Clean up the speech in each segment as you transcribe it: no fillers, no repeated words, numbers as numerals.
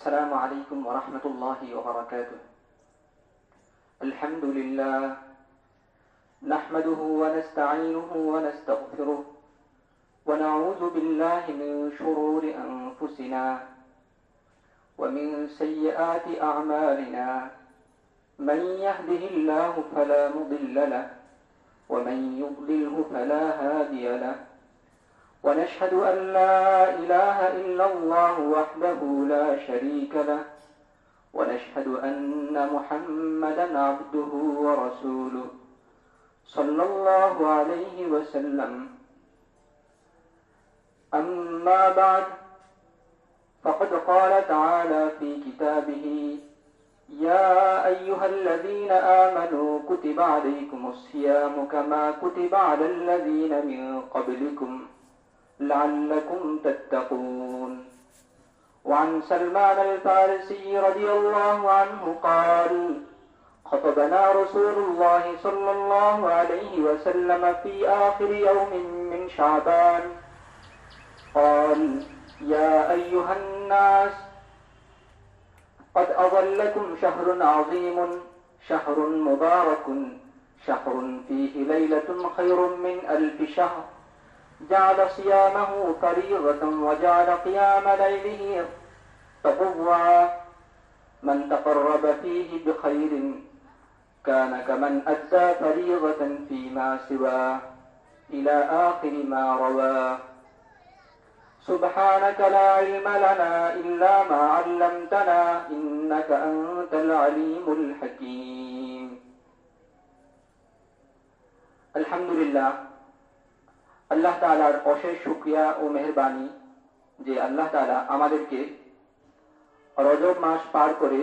السلام عليكم ورحمة الله وبركاته. الحمد لله نحمده ونستعينه ونستغفره ونعوذ بالله من شرور أنفسنا ومن سيئات أعمالنا. من يهده الله فلا مضل له ومن يضلله فلا هادي له. ونشهد أن لا إله إلا الله وحده لا شريك له ونشهد أن محمدا عبده ورسوله صلى الله عليه وسلم. أما بعد فقد قال تعالى في كتابه: يا أيها الذين آمنوا كتب عليكم الصيام كما كتب على الذين من قبلكم لعلكم تتقون. وعن سلمان الفارسي رضي الله عنه قال: خطبنا رسول الله صلى الله عليه وسلم في آخر يوم من شعبان قال: يا أيها الناس قد أظلكم شهر عظيم شهر مبارك شهر فيه ليلة خير من 1000 شهر جعل صيامه فريضة وجعل قيام ليله تطوعا من تقرب فيه بخير كان كمن أدى فريضة فيما سواه إلى آخر ما رواه. سبحانك لا علم لنا إلا ما علمتنا إنك أنت العليم الحكيم. الحمد لله, আল্লাহ তাআলার অশেষ শুকরিয়া ও মেহেরবানি যে আল্লাহ তাআলা আমাদেরকে রজব মাস পার করে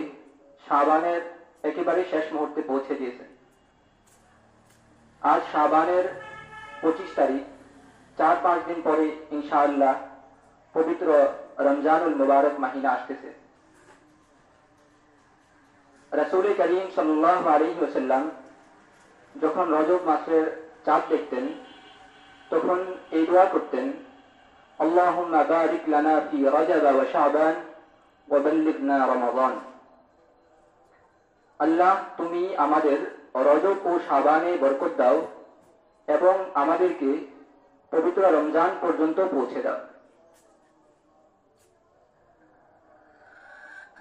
শাবানের একেবারে শেষ মুহূর্তে পৌঁছে দিয়েছেন। আজ শাবানের 25 তারিখ, 4-5 দিন পরে ইনশাআল্লাহ পবিত্র রমজানুল মুবারক মাহিনা আসতেছে। রাসূল করিম সাল্লাল্লাহু আলাইহি ওয়াসাল্লাম যখন রজব মাসের চাঁদ দেখতেন তখন এই দোয়া করতেন: আল্লাহুম্মা বারিক লানা ফি রজব ওয়া শাবান ওয়া বাল্লিগনা রমাদান। আল্লাহ, তুমি আমাদের রজব ও শাবানে বরকত দাও এবং আমাদেরকে পবিত্র রমজান পর্যন্ত পৌঁছে দাও।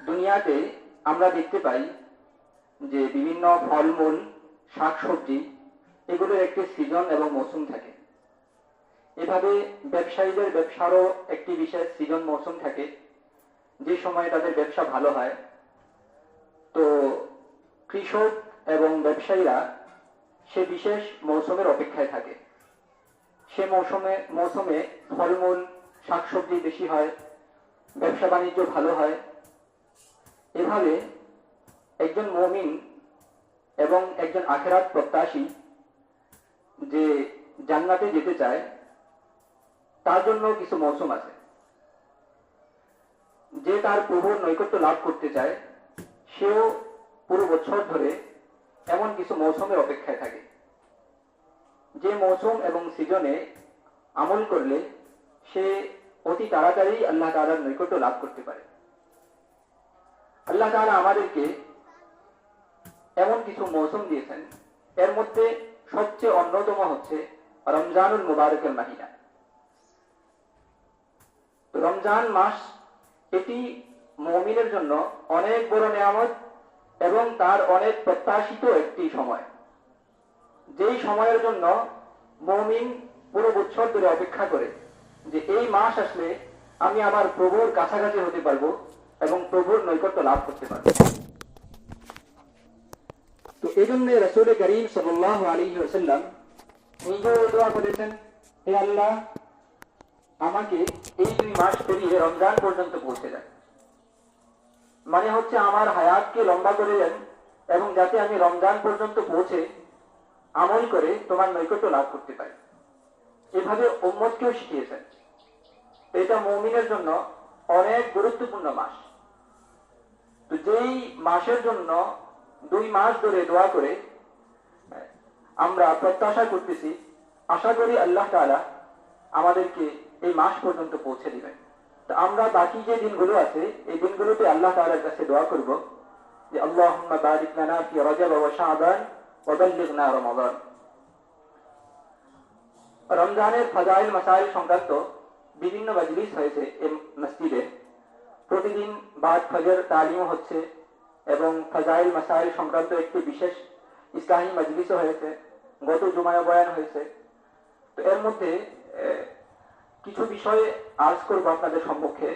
দুনিয়াতে আমরা দেখতে পাই যে বিভিন্ন ফলমূল, শাকসবজি এগুলোর একটি সিজন এবং মৌসুম থাকে। এভাবে ব্যবসায়ীদের ব্যবসারও একটি বিশেষ সিজন মৌসুম থাকে, যে সময় তাদের ব্যবসা ভালো হয়। তো কৃষক এবং ব্যবসায়ীরা সে বিশেষ মৌসুমের অপেক্ষায় থাকে। সে মৌসুমে ফলমূল, শাকসবজি বেশি হয়, ব্যবসা বাণিজ্য ভালো হয়। এভাবে একজন মুমিন এবং একজন আখিরাত প্রত্যাশী যে জান্নাতে যেতে চায় তার জন্য কিছু মৌসুম আছে। যে তার প্রভুর নৈকট্য লাভ করতে চায় সেও পুরো বছর ধরে এমন কিছু মৌসুমের অপেক্ষায় থাকে, যে মৌসুম এবং সিজনে আমল করলে সে অতি তাড়াতাড়ি আল্লাহ তাআলার নৈকট্য লাভ করতে পারে। আল্লাহ তাআলা আমাদেরকে এমন কিছু মৌসুম দিয়েছেন, এর মধ্যে সবচেয়ে অন্যতম হচ্ছে রমজানুল মুবারকের মাহিনা। রমজান মাস এটি মুমিনের জন্য অনেক বড় নিয়ামত এবং তার অনেক প্রত্যাশিত একটি সময়, যেই সময়ের জন্য মুমিন পুরো বছর ধরে অপেক্ষা করে যে এই মাস আসলে আমি আমার প্রভুর কাছাকাছি হতে পারবো এবং প্রভুর নৈকট্য লাভ করতে পারবো। তো এই জন্য রাসূল করিম সাল্লাল্লাহু আলাইহি ওয়াসাল্লাম নিজেও দোয়া করেছেন: হে আল্লাহ, আমাকে এই 2 মাস পেরিয়ে রমজান পর্যন্ত পৌঁছে দেন। মানে হচ্ছে আমার হায়াতকে লম্বা করে দেন এবং যাতে আমি রমজান পর্যন্ত পৌঁছে আমল করে তোমার নৈকট্য লাভ করতে পারি। এভাবে উম্মতকেও শিখিয়েছেন। এটা মুমিনের জন্য অনেক গুরুত্বপূর্ণ মাস। তো যেই মাসের জন্য 2 মাস ধরে দোয়া করে আমরা প্রত্যাশা করতেছি, আশা করি আল্লাহ তাআলা আমাদেরকে এই মাস পর্যন্ত পৌঁছে দিবেন। তো আমরা বাকি যে দিনগুলো আছে এই দিনগুলোতে আল্লাহ তাআলার কাছে দোয়া করব যে আল্লাহুম্মা বারিক লানা ফি রজব ওয়া শাবান ওয়া বাল্লিগনা রমাদান। রমজানের ফাজাইল মাসাইল সংক্রান্ত বিভিন্ন মাজলিস হয়েছে এই মসজিদে। প্রতিদিন বাদ ফজর তালিম হচ্ছে এবং ফাজাইল মাসাইল সংক্রান্ত একটি বিশেষ ইসলামী মাজলিসও হয়েছে। গত জুমায় বয়ান হয়েছে। তো এর মধ্যে কিছু বিষয়ে আর্জ করব আপনাদের সম্মুখে।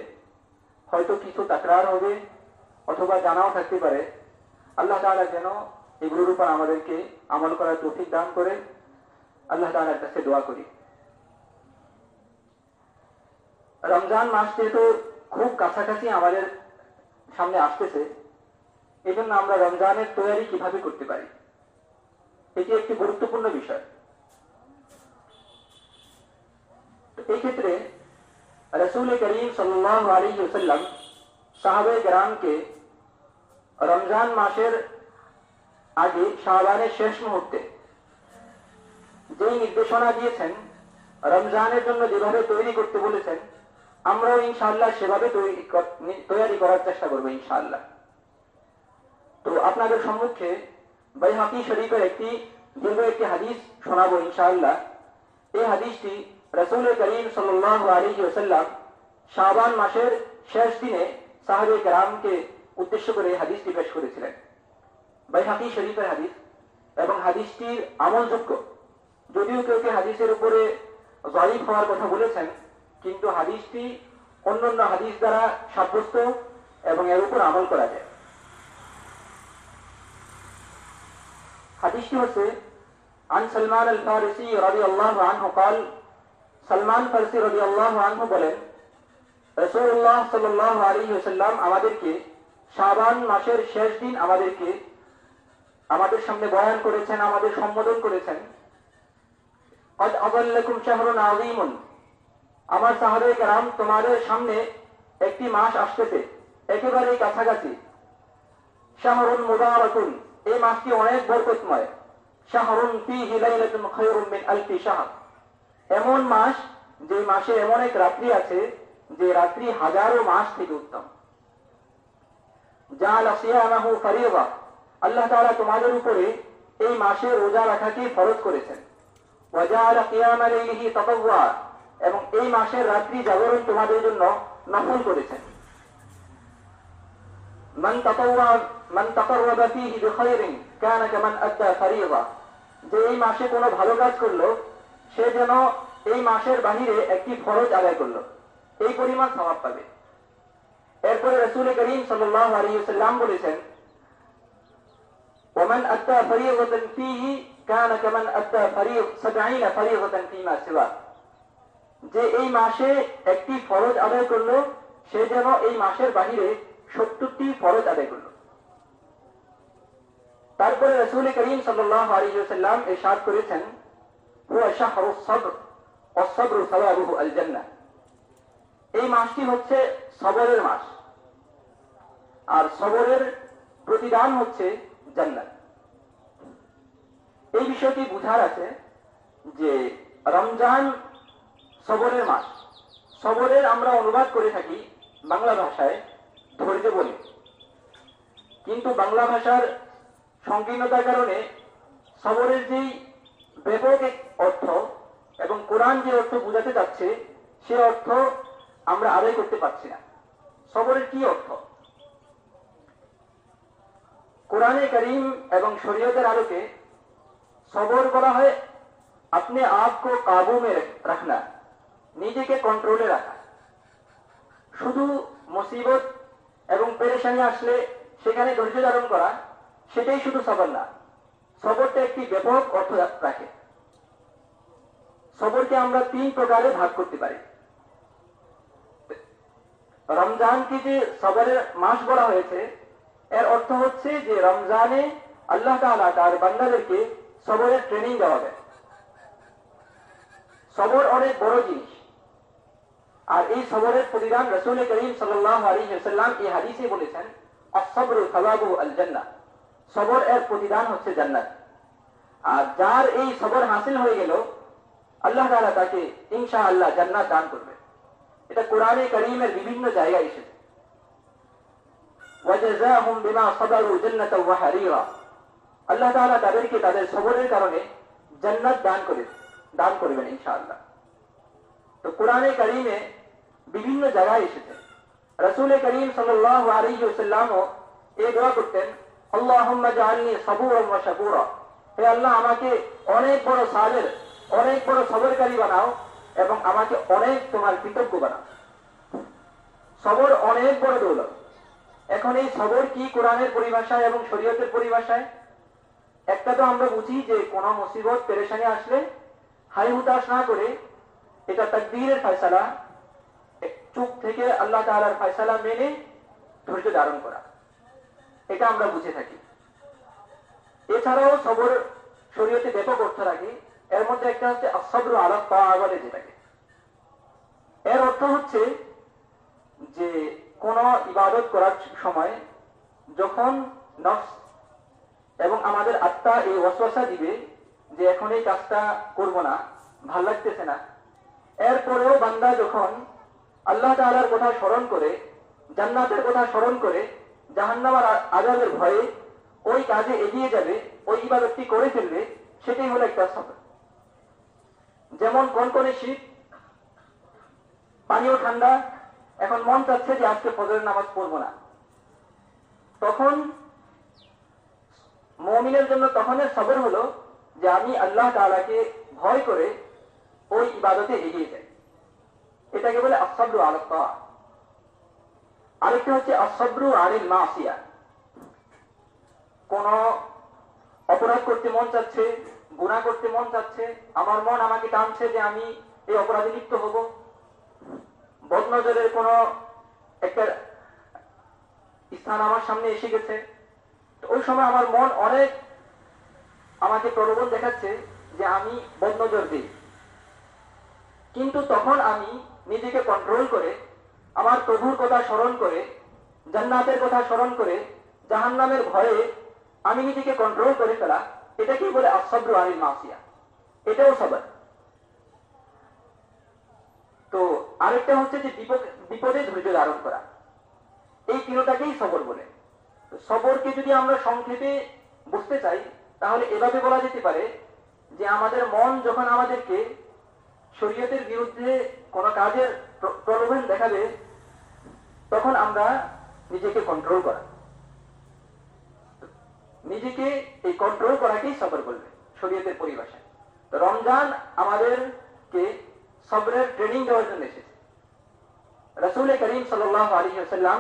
হয়তো কিছু তাকরার হবে অথবা জানাও থাকতে পারে। আল্লাহ তাআলা যেন এগুলোর উপর আমাদেরকে আমল করার তৌফিক দান করে, আল্লাহ তাআলার কাছে দোয়া করি। রমজান মাস যেহেতু খুব কাছাকাছি আমাদের সামনে আসতেছে, এই জন্য আমরা রমজানের তৈরি কিভাবে করতে পারি এটি একটি গুরুত্বপূর্ণ বিষয়। এই ক্ষেত্রে রাসূল করিম সাল্লাল্লাহু আলাইহি ওয়াসাল্লাম সাহাবায়ে কেরামকে রমজান মাসের আগে শাবানের শেষ মুহূর্তে যেই নির্দেশনা দিয়েছেন, রমজানের জন্য যেভাবে তৈরি করতে বলেছেন, আমরাও ইনশাআল্লাহ সেভাবে তৈরি করার চেষ্টা করবো ইনশাআল্লাহ। তো আপনাদের সম্মুখে বাইহাকি শরীফের একটি দীর্ঘ একটি হাদিস শোনাবো ইনশাআল্লাহ। এই হাদিসটি রাসূল করিম সাল্লাল্লাহু আলাইহি ওয়াসাল্লাম শাবান মাসের শেষ দিনে সাহাবায়ে কেরামকে উদ্দেশ্য করে হাদিসটি পেশ করেছিলেন। বাইহাকি শরীফের হাদিস এবং হাদিসটির আমলযোগ্য। যদিও কেউ কেউ হাদিসের উপরে যায়ীফ হওয়ার কথা বলেছেন, কিন্তু হাদিসটি অন্যান্য হাদিস দ্বারা সাব্যস্ত এবং এর উপর আমল করা যায়। হাদিসটি হচ্ছে আন সালমান আল ফারিসি রাদিয়াল্লাহু আনহু قال, সালমান ফারসি রাদিয়াল্লাহু আনহু বলেন, রাসূলুল্লাহ সাল্লাল্লাহু আলাইহি ওয়াসাল্লাম আমাদেরকে শাবান মাসের শেষ দিন আমাদের সামনে বয়ান করেছেন, আমাদের সম্বোধন করেছেন, قد أضلكم شهر عظيم, আমার সাহাবায়ে কেরাম তোমাদের সামনে একটি মাস আসতেছে একেবারে কাছাকাছি। শাহরুন মুবারাকুন, এই মাসটি অনেক বরকতময়। শাহরুন ফীহি লাইলাতুন খায়রুম মিন আলফি শাহর, এমন মাস যে মাসে এমন এক রাত্রি আছে যে রাত্রি হাজারো মাস থেকে উত্তম। জাআলা সিয়ামাহু ফরিযা, আল্লাহ তাআলা তোমাদের উপরে এই মাসে রোজা রাখাকে ফরজ করেছেন। ওয়া জাআলা কিয়ামা লাইলিহি তাতাওয়া, এবং এই মাসের রাত্রি জাগরণ তোমাদের জন্য নফল করেছেন। মান তাকাররাবা ফীহি বিখাইরিন কানা কামান আদ্দা ফরিযা, যে এই মাসে কোনো ভালো কাজ করলো সে যেন এই মাসের বাহিরে একটি ফরজ আদায় করলো, এই পরিমাণ সওয়াব পাবে। এরপরে রাসূল করিম সাল্লাল্লাহু আলাইহি ওয়াসাল্লাম বলেছেন, ওমান আদ্দা ফরিযাতান ফীহি কানা কামান আদ্দা 70 ফরিযাতান ফীমা সিওয়া, যে এই মাসে একটি ফরজ আদায় করলো সে যেন এই মাসের বাহিরে 70টি ফরজ আদায় করলো। তারপরে রাসূল করিম সাল্লাল্লাহু আলাইহি ওয়াসাল্লাম ইরশাদ করেছেন, হুয়া শাহরুস সবর ওয়াস সবরু সাওয়াবুহু আল জান্নাহ, এই মাসটি হচ্ছে সবরের মাস আর সবরের প্রতিদান হচ্ছে জান্নাত। এই বিষয়টি বুঝার আছে যে রমজান সবরের মাস। সবরের আমরা অনুবাদ করে থাকি বাংলা ভাষায় ধৈর্য বলে, কিন্তু বাংলা ভাষার সংকীর্ণতার কারণে সবরের যেই ব্যাপক অর্থ এবং কোরআন যে অর্থ বোঝাতে যাচ্ছে সে অর্থ আমরা আদায় করতে পারছি না। সবরের কি অর্থ? কোরআনে কারীম এবং শরীয়তের আলোকে সবর বলা হয় अपने आप को काबू में रखना, নিজেকে কন্ট্রোলে রাখা। শুধু মুসিবত এবং পেরেশানি আসলে সেখানে ধৈর্য ধারণ করা, সেটাই শুধু সবর না। সবরটা একটি ব্যাপক অর্থ রাখে। সবরকে আমরা 3 প্রকারে ভাগ করতে পারি। রমজানকে যে সবরের মাস বলা হয়েছে এর অর্থ হচ্ছে যে রমজানে আল্লাহ তাআলা তার বান্দাদেরকে সবরের ট্রেনিং দেওয়াবে। সবর অনেক বড় জিনিস, আর এই সবরের প্রতিদান রাসূল করিম সাল্লাল্লাহু আলাইহি ওয়াসাল্লাম এই হাদিসে বলেছেন, আস-সাবরু সাওয়াবুহু আল জান্নাহ, সবর এর প্রতিদান হচ্ছে জান্নাত। আর যার এই সবর হাসিল হয়ে গেল আল্লাহ তাআলা তাকে ইনশাআল্লাহ জান্নাত দান করবে। এটা কোরআনে কারীমের বিভিন্ন জায়গায় এসেছে। ওয়াজাযাহুম বিমা সাবারু জান্নাতাও ওয়া হারিরা, আল্লাহ তাআলা তাদেরকে তাদের সবরের কারণে জান্নাত দান করবেন ইনশাআল্লাহ। তো কোরআনে কারীমে বিভিন্ন জায়গায় এসেছে। রাসূল করিম সাল্লাল্লাহু আলাইহি ওয়াসাল্লামও এই দোয়া করতেন, আল্লাহুম্মা জাআলনি সাবুরান ওয়া শাকুরা, হে আল্লাহ আমাকে অনেক বড় সাবির, অনেক বড় সবরকারী বানাও এবং আমাকে অনেক তোমার কৃতজ্ঞ বানাও। সবর অনেক বড় দৌলত। এখন এই সবর কি কোরআনের পরিভাষায় এবং শরীয়তের পরিভাষায়? একটা তো আমরা বুঝি যে কোন মুসিবত পেরেশানি আসলে হাই হুতাশ না করে এটা তাকদীরের ফয়সালা, চুপ থেকে আল্লাহ তাআলার ফয়সালা মেনে ধৈর্য ধারণ করা, এটা আমরা বুঝে থাকি। এছাড়াও সবর শরীয়তে ব্যাপক অর্থ রাখে। এর মধ্যে একটা হচ্ছে আসসাবরু আলা তাআ বলে যেটাকে। এর অর্থ হচ্ছে যে কোন ইবাদত করার সময় যখন নফস এবং আমাদের আত্মা এই ওয়াসওয়াসা দিবে যে এখন এই কাজটা করব না, ভাল লাগতেছে না, এরপরেও বান্দা যখন আল্লাহ তাআলার কথা স্মরণ করে, জান্নাতের কথা স্মরণ করে, জাহান্নামের আযাবের ভয়ে ওই কাজে এগিয়ে যাবে, ওই ইবাদতটি করে ফেলবে, সেটাই হলো একটা সবর। যেমন কনকনে শীত, পানিও ঠান্ডা, এখন মন চাচ্ছে যে আজকে ফজরের নামাজ পড়বো না, তখন মুমিনের জন্য তখনের সবর হলো যে আমি আল্লাহ তাআলাকে ভয় করে ওই ইবাদতে এগিয়ে যাই। এটাকে বলে আসসাবরু আলা তাআ। আরেকটা হচ্ছে আসসাবরু আনিল মাসিয়া। কোন অপরাধ করতে মন চাচ্ছে, গুনাহ করতে মন চাচ্ছে, আমার মন আমাকে টানছে যে আমি এই অপরাধে লিপ্ত হব, বদনজরের কোন একটা স্থান আমার সামনে এসে গেছে, ওই সময় আমার মন অনেক আমাকে প্রলোভন দেখাচ্ছে যে আমি বদনজর দিই, কিন্তু তখন আমি নিজেকে কন্ট্রোল করে আমার প্রভুর কথা স্মরণ করে, জান্নাতের কথা স্মরণ করে, জাহান্নামের ভয়ে আমি নিজেকে কন্ট্রোল করে ফেলা, এটাকেই বলে আসসাবরু আনিল মাসিয়া। এটাও সবর। তো আরেকটা হচ্ছে যে বিপদে ধৈর্য ধারণ করা, এই তিনটাকেই সবর বলে। সবরকে যদি আমরা সংক্ষেপে বুঝতে চাই তাহলে এভাবে বলা যেতে পারে যে আমাদের মন যখন আমাদেরকে শরীয়তের বিরুদ্ধে কোন কাজের প্রলোভন দেখাবে তখন আমরা নিজেকে কন্ট্রোল করা, নিজেকে এই কন্ট্রোল করাকেই সবর বলবে শরীয়তের পরিভাষায়। তো রমজান আমাদেরকে সবরের ট্রেনিং দেওয়ার জন্য এসেছে। রাসূল করিম সাল্লাল্লাহু আলাইহি ওয়াসাল্লাম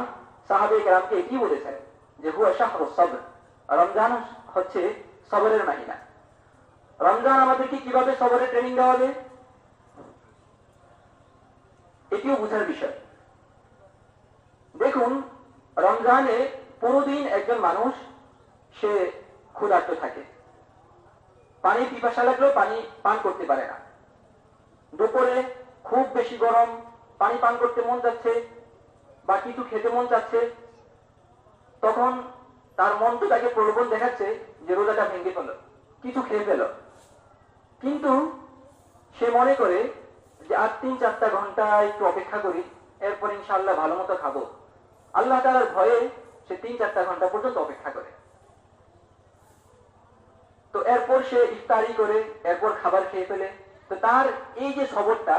সাহাবায়ে কেরামকে কি বলেছেন যে হুয়া শাহরুস সবর, রমজান হচ্ছে সবরের মাহিনা। রমজান আমাদেরকে কিভাবে সবরের ট্রেনিং দেওয়া হবে এটিও বোঝার বিষয়। দেখুন, রমজানে পুরো দিন একজন মানুষ সে ক্ষুধার্ত থাকে, পানি পিপাসা লাগলেও পানি পান করতে পারে না, দুপুরে খুব বেশি গরম, পানি পান করতে মন যাচ্ছে বা কিছু খেতে মন চাচ্ছে, তখন তার মন তো তাকে প্রলোভন দেখাচ্ছে যে রোজাটা ভেঙে ফেল, কিছু খেয়ে ফেল, কিন্তু সে মনে করে যে আর ৩-৪টা ঘন্টা একটু অপেক্ষা করি, এরপর ইনশাআল্লাহ ভালো মতো খাবো। আল্লাহ তাআলার ভয়ে সে ৩-৪টা ঘন্টা পর্যন্ত অপেক্ষা করে। তো এরপর সে ইফতারি করে, এরপর খাবার খেয়ে ফেলে। তো তার এই যে সবরটা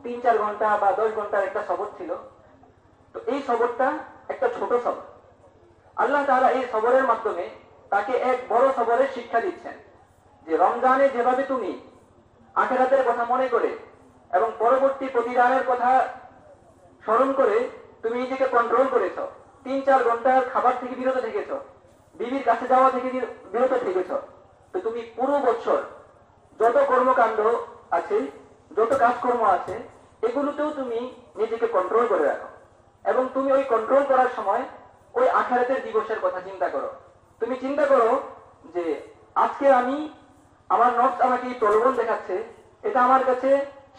৩-৪ ঘন্টা বা ১০ ঘন্টার একটা সবর ছিল, তো এই সবরটা একটা ছোট সবর। আল্লাহ তাআলা এই সবরের মাধ্যমে তাকে এক বড় সবরের শিক্ষা দিচ্ছেন যে রমজানে যেভাবে তুমি আখিরাতের কথা মনে করে এবং পরবর্তী প্রতিদানের কথা স্মরণ করে তুমি নিজেকে কন্ট্রোল করেছ, ৩-৪ ঘন্টার খাবার থেকে বিরত থেকেছ, বিবির কাছে যাওয়া থেকে বিরত থেকেছ, তো তুমি পুরো বছর যত কর্মকাণ্ড আছে, যত কাজকর্ম আছে, এগুলোতেও তুমি নিজেকে কন্ট্রোল করে রাখো এবং তুমি ওই কন্ট্রোল করার সময় ওই আখিরাতের দিবসের কথা চিন্তা করো। তুমি চিন্তা করো যে আজকে আমার নফস আমাকে প্রলোভন দেখাচ্ছে, এটা আমার কাছে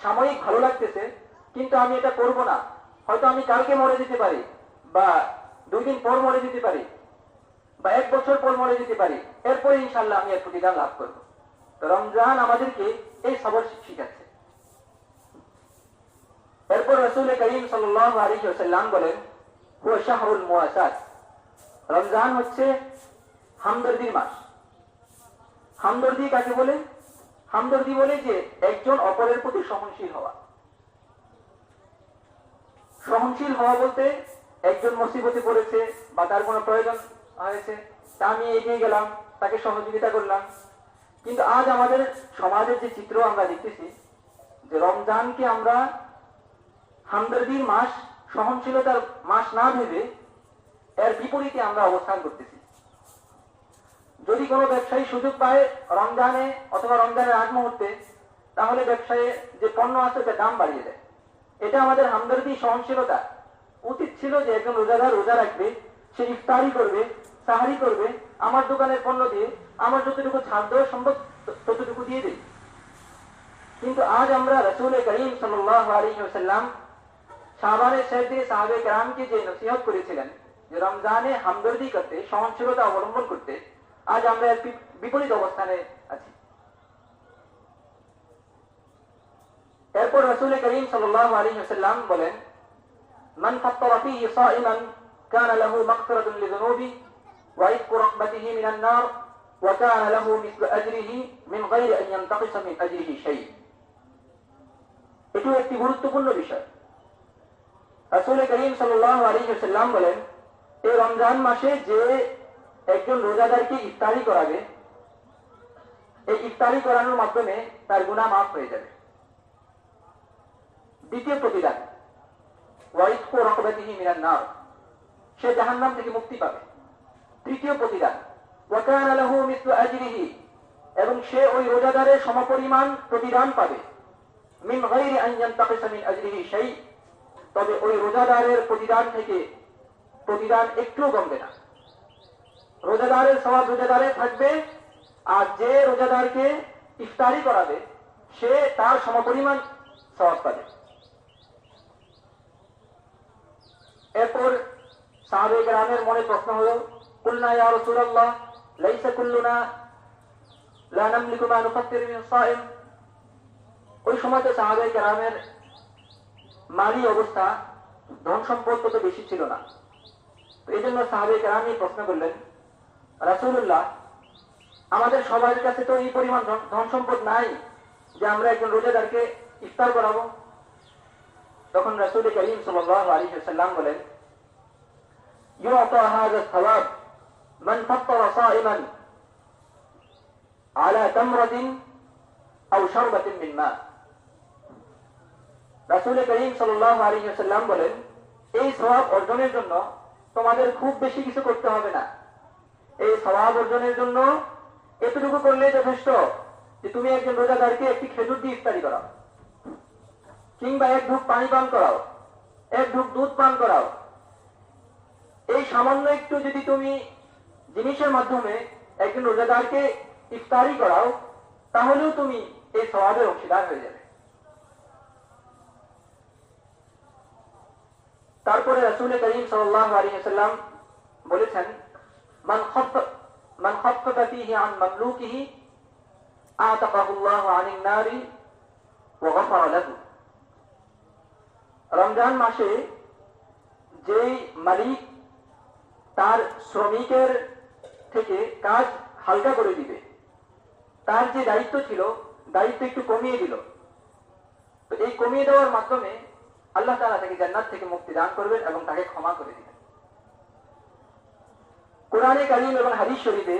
সাময়িক ভালো লাগতেছে, কিন্তু আমি এটা করব না, হয়তো আমি কালকে মরে যেতে পারি বা 2 দিন পর মরে যেতে পারি বা 1 বছর পর মরে যেতে পারি, এরপরে ইনশাআল্লাহ আমি এর প্রতিদান লাভ করব। তো রমজান আমাদেরকে এই সবর শিখাচ্ছে। এরপর রাসূল করিম সাল্লাল্লাহু আলাইহি ওয়াসাল্লাম বলেন, হুয়া শাহরুল মুওয়াসাত, রমজান হচ্ছে হামদর্দির মাস। হামদর্দি কাকে বলে? হামদর্দি বলে যে একজন অপরের প্রতি সহনশীল হওয়া। সহনশীল হওয়া বলতে একজন মুসিবতে পড়েছে বা তার কোনো প্রয়োজন হয়েছে, তা আমি এগিয়ে গেলাম, তাকে সহযোগিতা করলাম। কিন্তু আজ আমাদের সমাজের যে চিত্র আমরা দেখতেছি, যে রমজানকে আমরা হামদর্দির মাস, সহনশীলতার মাস না ভেবে এর বিপরীতে আমরা অবস্থান করতেছি। যদি কোনো ব্যবসায়ী সুযোগ পায় রমজানে অথবা রমজানের আগ মুহূর্তে, তাহলে ব্যবসায়ী যে পণ্য আছে তার দাম বাড়িয়ে দেয়। এটা আমাদের হামদর্দি, সহনশীলতা। উচিত ছিল যে একজন রোজাদার রোজা রাখবে, সে ইফতারি করবে, সাহারি করবে, আমার দোকানের পণ্য দিয়ে আমার যতটুকু ছাড় দেওয়া সম্ভব ততটুকু দিয়ে দিই। কিন্তু আজ আমরা রাসূল করিম সাল্লাল্লাহু আলাইহি ওয়াসাল্লাম শাবানের শেষ দিকে সাহাবে কেরামকে যে নসিহত করেছিলেন যে রমজানে হামদর্দি করতে, সহনশীলতা অবলম্বন করতে, আজ আমরা এর বিপরীত অবস্থানে আছি। এরপর রাসূল করিম সাল্লাল্লাহু আলাইহি ওয়াসাল্লাম বলেন, মান ফাত্তারা ফীহি সাইমান কানা লাহু মাগফিরাতুন লিযুনুবি ওয়া ইতকু রাহবাতিহি মিনান নার ওয়া কানা লাহু মিসলু আজরিহি মিন গায়রি আন ইয়ানতাকিসা মিন আজরিহি শাই। এটি একটি গুরুত্বপূর্ণ বিষয়। রাসূল করিম সাল্লাল্লাহু আলাইহি ওয়াসাল্লাম বলেন, এই রমজান মাসে যে একজন রোজাদারকে ইফতারি করাবে, এই ইফতারি করানোর মাধ্যমে তার গুনাহ মাফ হয়ে যাবে। দ্বিতীয় প্রতিদান, ওয়া ইতকু রাহবাতিহি মিনান নার, সে জাহান্নাম থেকে মুক্তি পাবে। তৃতীয় প্রতিদান, ওয়া কানা লাহু মিসলু আজরিহি, এবং সে ওই রোজাদারের সমপরিমাণ প্রতিদান পাবে। মিন গায়রি আন ইয়ানতাকিসা মিন আজরিহি শাই, তবে ওই রোজাদারের প্রতিদান থেকে প্রতিদান একটুও কমবে না। রোজাদারের সওয়াব রোজাদারে থাকবে, আর যে রোজাদারকে ইফতারি করাবে সে তার সমপরিমাণ সওয়াব পাবে। এরপর সাহাবে কেরামের মনে প্রশ্ন হলো, কুলনা ইয়া রাসূলুল্লাহ লাইসা কুল্লুনা লা নামলিকু মা নুফাত্তিরু মিন সাইম। ওই সময় তো সাহাবে কেরামের মালি অবস্থা, ধন সম্পদ তত বেশি ছিল না। তো এই জন্য সাহাবে কেরামই প্রশ্ন করলেন, রাসূলুল্লাহ, আমাদের সবার কাছে তো এই পরিমাণ ধন সম্পদ নাই যে আমরা একজন রোজাদারকে ইফতার করাবো। তখন রাসূল করিম সাল্লাল্লাহু আলাইহি ওয়াসাল্লাম বলেন, ইউতা হাযা সওয়াব মান ফাত্তারা সাইমান আলা তামরাতিন আও শারবাতিন মিন মা। রাসূল করিম সাল্লাল্লাহু আলাইহি ওয়াসাল্লাম বলেন, এই সওয়াব অর্জনের জন্য তোমাদের খুব বেশি কিছু করতে হবে না। এই সওয়াব অর্জনের জন্য এতটুকু করলে যথেষ্ট যে তুমি একজন রোজাদারকে একটি খেজুর দিয়ে ইফতারি করাও, কিংবা এক ঢুক পানি পান করাও, এক ঢুক দুধ পান করাও। এই সামান্য একটু যদি তুমি জিনিসের মাধ্যমে একজন রোজাদারকে ইফতারি করাও, তাহলেও তুমি এই সওয়াবের অংশীদার হয়ে যাবে। তারপরে রাসূল করিম সাল্লাল্লাহু আলাইহি ওয়াসাল্লাম বলেছেন, মান খাফফাফা ফীহি আন মামলুকিহি আতাকাহুল্লাহু আনিন নারি ওয়া গাফারা লাহু। রমজান মাসে যেই মালিক তার শ্রমিকের থেকে কাজ হালকা করে দিবে, তার যে দায়িত্ব ছিল দায়িত্ব একটু কমিয়ে দিল, তো এই কমিয়ে দেওয়ার মাধ্যমে আল্লাহ তাআলা তাকে জান্নাত থেকে মুক্তি দান করবেন এবং তাকে ক্ষমা করে দিবেন। কোরআনে কারীম এবং হাদিস শরীফে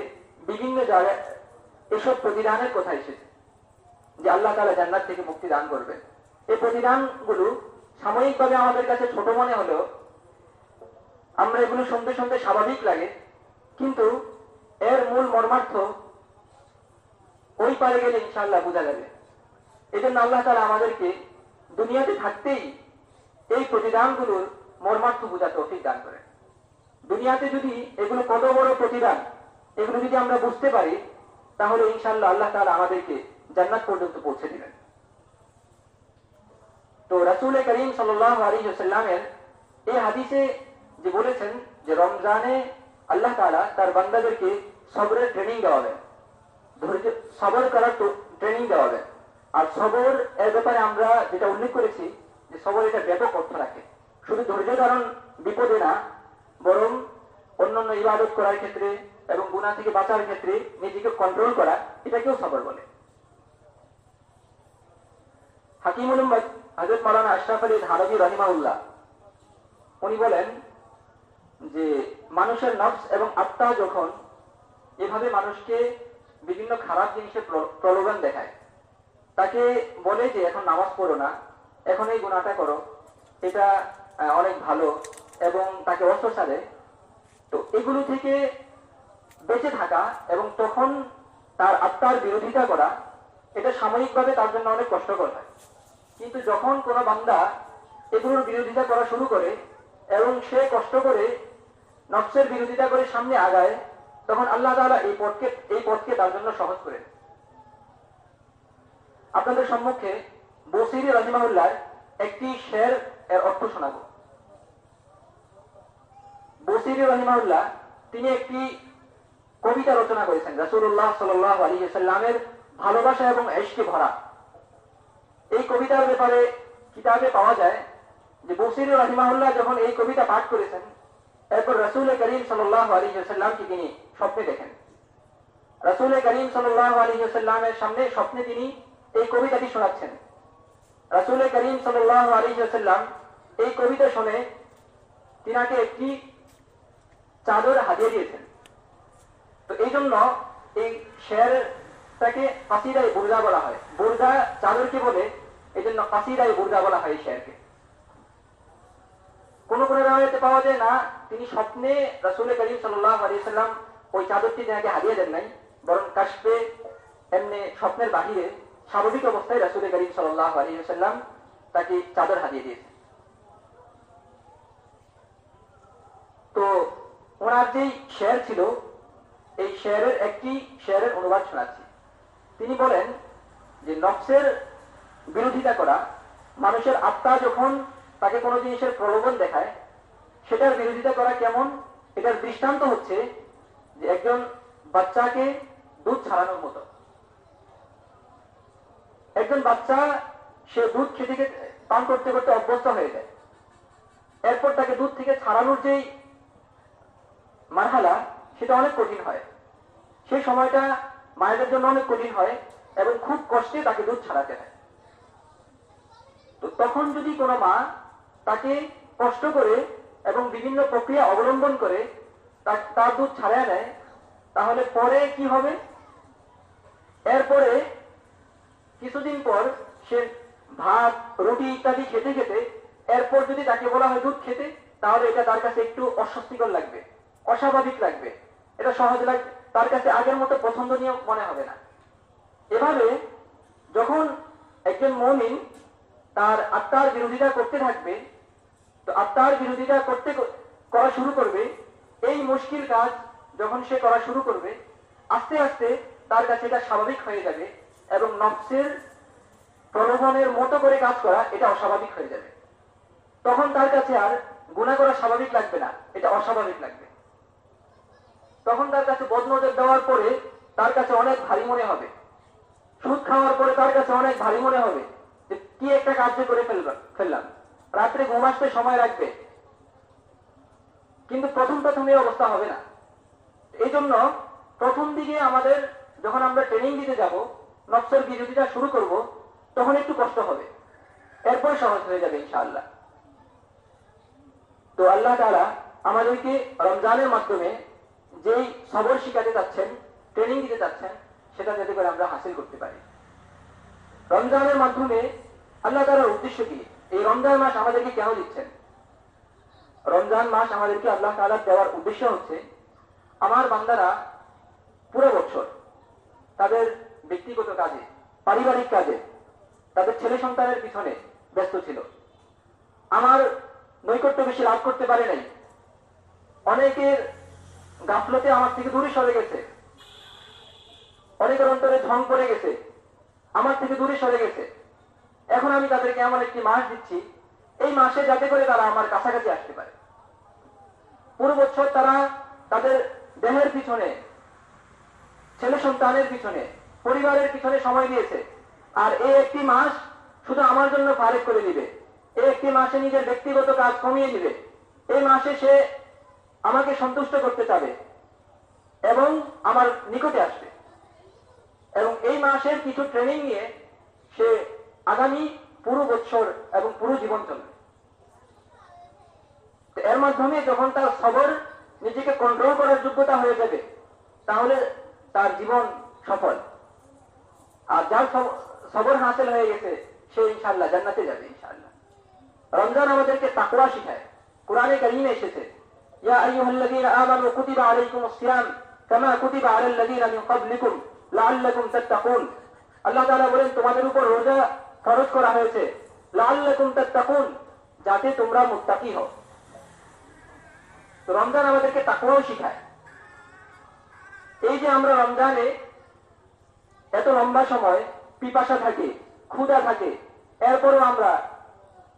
বিভিন্ন জায়গায় এসব প্রতিদানের কথা এসেছে যে আল্লাহ তাআলা জান্নাত থেকে মুক্তি দান করবেন। এই প্রতিদানগুলো সাময়িকভাবে আমাদের কাছে ছোট মনে হলেও আমরা এগুলো শুনতে শুনতে স্বাভাবিক লাগে, কিন্তু এর মূল মর্মার্থ ওই পারে গেলে ইনশাআল্লাহ বোঝা যাবে। এই জন্য আল্লাহ তাআলা আমাদেরকে দুনিয়াতে থাকতেই এই প্রতিদানগুলোর মর্মার্থ বোঝা তৌফিক দান করেন। দুনিয়াতে যদি এগুলো কত বড় প্রতিদান, এগুলো যদি আমরা বুঝতে পারি, তাহলে ইনশাআল্লাহ আল্লাহ তাআলা আমাদেরকে জান্নাত পর্যন্ত পৌঁছে দিবেন। তো রাসূল করিম সাল্লাল্লাহু আলাইহি ওয়াসাল্লামের এই হাদিসে যে বলেছেন যে রমজানে আল্লাহ তাআলা তার বান্দাদেরকে সবরের ট্রেনিং দেওয়াবেন, ধৈর্য সবর করার ট্রেনিং দেওয়াবেন। আর সবর এর ব্যাপারে আমরা যেটা উল্লেখ করেছি যে সবর এটা ব্যাপক অর্থ রাখে। শুধু ধৈর্য ধারণ বিপদে না, বরং অন্যান্য ইবাদত করার ক্ষেত্রে এবং গুনাহ থেকে বাঁচার ক্ষেত্রে নিজেকে কন্ট্রোল করা, এটাকেও সবর বলে। হাকিমুল উম্মত হযরত মাওলানা আশরাফ আলী থানভী রাহিমাহুল্লাহ উনি বলেন যে মানুষের নফস এবং আত্মা যখন এভাবে মানুষকে বিভিন্ন খারাপ জিনিসের প্রলোভন দেখায়, তাকে বলে যে এখন নামাজ পড়ো না, এখন এই গুনাহটা করো, এটা অনেক ভালো, এবং তাকে অস্বস্তি দেয়, তো এগুলো থেকে বেঁচে থাকা এবং তখন তার আত্মার বিরোধিতা করা, এটা সাময়িকভাবে তার জন্য অনেক কষ্টকর হয়। কিন্তু যখন কোনো বান্দা এগুলোর বিরোধিতা করা শুরু করে এবং সে কষ্ট করে নফসের বিরোধিতা করে সামনে আগায়, তখন আল্লাহ তাআলা এই পথকে তার জন্য সহজ করে। আপনাদের সম্মুখে বসিরি রাহিমাহুল্লাহর একটি শের এর অর্থ শোনাবো। বসিরি রাহিমাহুল্লাহ তিনি একটি কবিতা রচনা করেছেন রাসূলুল্লাহ সাল্লাল্লাহু আলাইহি ওয়াসাল্লামের ভালোবাসা এবং ইশকে ভরা। এই কবিতার ব্যাপারে কিতাবে পাওয়া যায় যে বসিরি রাহিমাহুল্লাহ যখন এই কবিতা পাঠ করেছেন, এরপর রাসূল করিম সাল্লাল্লাহু আলাইহি ওয়াসাল্লামকে তিনি স্বপ্নে দেখেন। রাসূল করিম সাল্লাল্লাহু আলাইহি ওয়াসাল্লামের সামনে স্বপ্নে তিনি এই কবিতাটি শোনাচ্ছেন। রাসূল করিম সাল্লাল্লাহু আলাইহি ওয়াসাল্লাম এই কবিতা শুনে তিনাকে একটি চাদর হাদিয়া দিয়েছেন। তো এই জন্য এই শেরটাকে কাসিদায়ে বুরদা বলা হয়। বুরদা চাদরকে বলে, এই জন্য কাসিদায়ে বুরদা বলা হয় এই শেরকে। কোন কোন রাওয়ায়াতে পাওয়া যায় না তিনি স্বপ্নে রাসূল করিম সাল্লাল্লাহু আলাইহি ওয়াসাল্লাম ওই চাদরটি তিনাকে হাদিয়া দেন নাই, বরং কাশফে এমনি স্বপ্নের বাহিরে স্বাভাবিক অবস্থায় রাসূল করিম সাল্লাল্লাহু আলাইহি ওয়াসাল্লাম তাকে চাদর হাদিয়ে দিয়েছেন। তো ওনার যেই শের ছিল, এই শেরের একটি শেরের অনুবাদ শোনাচ্ছি। তিনি বলেন যে নফসের বিরোধিতা করা, মানুষের আত্মা যখন তাকে কোনো জিনিসের প্রলোভন দেখায়, সেটার বিরোধিতা করা কেমন, এটার দৃষ্টান্ত হচ্ছে যে একজন বাচ্চাকে দুধ ছাড়ানোর মতো। একজন বাচ্চা সে দুধ খেতে পান করতে করতে অভ্যস্ত হয়ে যায়, এরপর তাকে দুধ থেকে ছাড়ানোর যেই মারহালা, সেটা অনেক কঠিন হয়। সেই সময়টা মায়েদের জন্য অনেক কঠিন হয় এবং খুব কষ্টে তাকে দুধ ছাড়াতে হয়। তো তখন যদি কোনো মা তাকে কষ্ট করে এবং বিভিন্ন প্রক্রিয়া অবলম্বন করে তার দুধ ছাড়িয়ে নেয়, তাহলে পরে কি হবে? এরপরে কিছুদিন পর সে ভাত, রুটি ইত্যাদি খেতে খেতে এরপর যদি তাকে বলা হয় দুধ খেতে, তাহলে এটা তার কাছে একটু অস্বস্তিকর লাগবে, অস্বাভাবিক লাগবে, এটা সহজ লাগবে, তার কাছে আগের মতো পছন্দনীয় মনে হবে না। এভাবে যখন একজন মুমিন তার আত্মার বিরোধিতা করতে থাকবে, তো আত্মার বিরোধিতা করা শুরু করবে, এই মুশকিল কাজ যখন সে করা শুরু করবে, আস্তে আস্তে তার কাছে এটা স্বাভাবিক হয়ে যাবে এবং নফসের প্রলোভনের মতো করে কাজ করা এটা অস্বাভাবিক হয়ে যাবে। তখন তার কাছে আর গুনাহ করা স্বাভাবিক লাগবে না, এটা অস্বাভাবিক লাগবে। তখন তার কাছে বদনজর দেওয়ার পরে তার কাছে অনেক ভারী মনে হবে, সুদ খাওয়ার পরে তার কাছে অনেক ভারী মনে হবে যে কি একটা কার্য করে ফেললাম। রাত্রে ঘুম আসতে সময় লাগবে, কিন্তু প্রথম এই অবস্থা হবে না। এই জন্য প্রথম দিকে আমাদের যখন আমরা ট্রেনিং দিতে যাব, নফসের বিরোধিতা শুরু করব, তখন একটু কষ্ট হবে, এরপর সহজ হয়ে যাবে ইনশাআল্লাহ। তো আল্লাহ তাআলা আমাদেরকে রমজানের মাধ্যমে যেই সবর শিখাতে চাচ্ছেন, ট্রেনিং দিতে চাচ্ছেন, সেটা যাতে করে আমরা হাসিল করতে পারি। রমজানের মাধ্যমে আল্লাহ তাআলার উদ্দেশ্য কি? এই রমজান মাস আমাদেরকে কেন দিচ্ছেন? রমজান মাস আমাদেরকে আল্লাহ তাআলা দেওয়ার উদ্দেশ্য হচ্ছে, আমার বান্দারা পুরো বছর তাদের ব্যক্তিগত কাজে, পারিবারিক কাজে, তাদের ছেলে সন্তানের পিছনে ব্যস্ত ছিল, আমার নৈকট্য বেশি লাভ করতে পারে নাই, অনেকের গাফলতে আমার থেকে দূরে সরে গেছে, অনেকের অন্তরে ঝং পড়ে গেছে, আমার থেকে দূরে সরে গেছে। এখন আমি তাদেরকে এমন একটি মাস দিচ্ছি, এই মাসে যাতে করে তারা আমার কাছাকাছি আসতে পারে। পুরো বছর তারা তাদের দেহের পিছনে, ছেলে সন্তানের পিছনে, পরিবারের পিছনে সময় দিয়েছে, আর এই একটি মাস শুধু আমার জন্য ফারেক করে দিবে, এই একটি মাসে নিজের ব্যক্তিগত কাজ কমিয়ে দিবে, এই মাসে সে আমাকে সন্তুষ্ট করতে চাবে এবং আমার নিকটে আসবে, এবং এই মাসের কিছু ট্রেনিং নিয়ে সে আগামী পুরো বছর এবং পুরো জীবন চলবে। এর মাধ্যমে যখন তার সবর নিজেকে কন্ট্রোল করার যোগ্যতা হয়ে যাবে, তাহলে তার জীবন সফল। আর যার সবর হাসিল হয়ে গেছে সে ইনশাআল্লাহ জান্নাতে যাবে ইনশাআল্লাহ। রমজান আমাদেরকে তাকওয়া শিখায়। কোরআনে কারীমে এসেছে, ইয়া আইয়ুহাল্লাযীনা আমানু কুতিবা আলাইকুমুস সিয়াম কামা কুতিবা আলাল্লাযীনা মিন ক্বাবলিকুম লাআল্লাকুম তাত্তাকুন। আল্লাহ তাআলা বলেন, তোমাদের উপর রোজা ফরজ করা হয়েছে, লাআল্লাকুম তাত্তাকুন, যাতে তোমরা মুত্তাকি হও। তো রমজান আমাদেরকে তাকওয়াও শিখায়। এই যে আমরা রমজানে এত লম্বা সময় পিপাসা থাকে, ক্ষুধা থাকে, এরপরও আমরা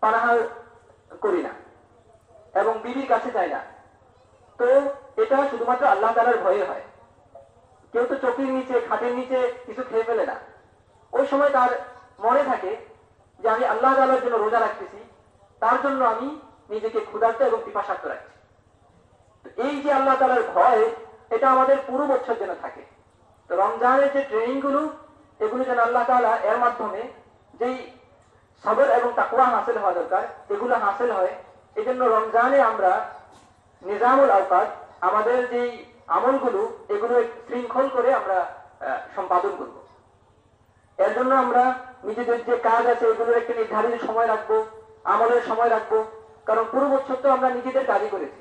পানাহার করি না এবং বিবির কাছে যাই না, তো এটা শুধুমাত্র আল্লাহ তাআলার ভয়ে হয়। কেউ তো চোখের নিচে, খাটের নিচে কিছু খেয়ে ফেলে না। ওই সময় তার মনে থাকে যে আমি আল্লাহ তাআলার জন্য রোজা রাখতেছি, তার জন্য আমি নিজেকে ক্ষুধার্ত এবং পিপাসার্ত রাখছি। এই যে আল্লাহ তাআলার ভয়, এটা আমাদের পুরো বছর যেন থাকে। তো রমজানের যে ট্রেনিং গুলো, এগুলো যেন আল্লাহ তাআলা এর মাধ্যমে যেই সবর এবং তাকওয়া হাসিল হওয়া দরকার, এগুলো হাসিল হয়। এই জন্য রমজানে আমরা নিজামুল আওকাত, আমাদের যেই আমলগুলো, এগুলো শৃঙ্খল করে আমরা সম্পাদন করব। এর জন্য আমরা নিজেদের যে কাজ আছে এগুলোর একটা নির্ধারিত সময় রাখবো, আমলের সময় রাখবো। কারণ পুরো বছর তো আমরা নিজেদের কাজই করেছি,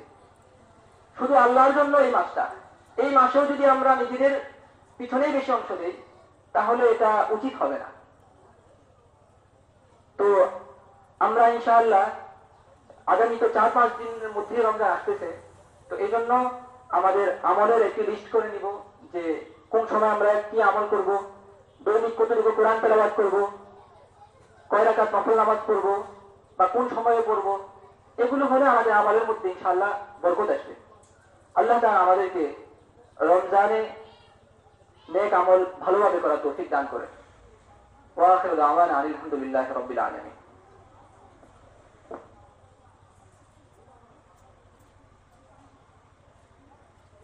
শুধু আল্লাহর জন্য এই মাসটা। এই মাসেও যদি আমরা নিজেদের পিছনেই বেশি অংশ দেই, তাহলে এটা উচিত হবে না। তো আমরা ইনশাআল্লাহ আগামী তো 4-5 দিনের মধ্যে রমজান আসতেছে, তো এই জন্য আমাদের আমলের একটি লিস্ট করে নিব যে কোন সময় আমরা কি আমল করব, দৈনিক কতটুকু কোরআন তেলাওয়াত করব, কয় রাকাত নফল নামাজ পড়ব বা কোন সময়ে পড়ব। এগুলো হলে আমাদের আমলের মধ্যে ইনশাআল্লাহ বরকত আসবে। আল্লাহ তাআলা আমাদেরকে রমজানে নেক আমল ভালোভাবে করার তৌফিক দান করেন। ওয়া আখিরু দাওয়ানা আলহামদুলিল্লাহি রাব্বিল আলামিন।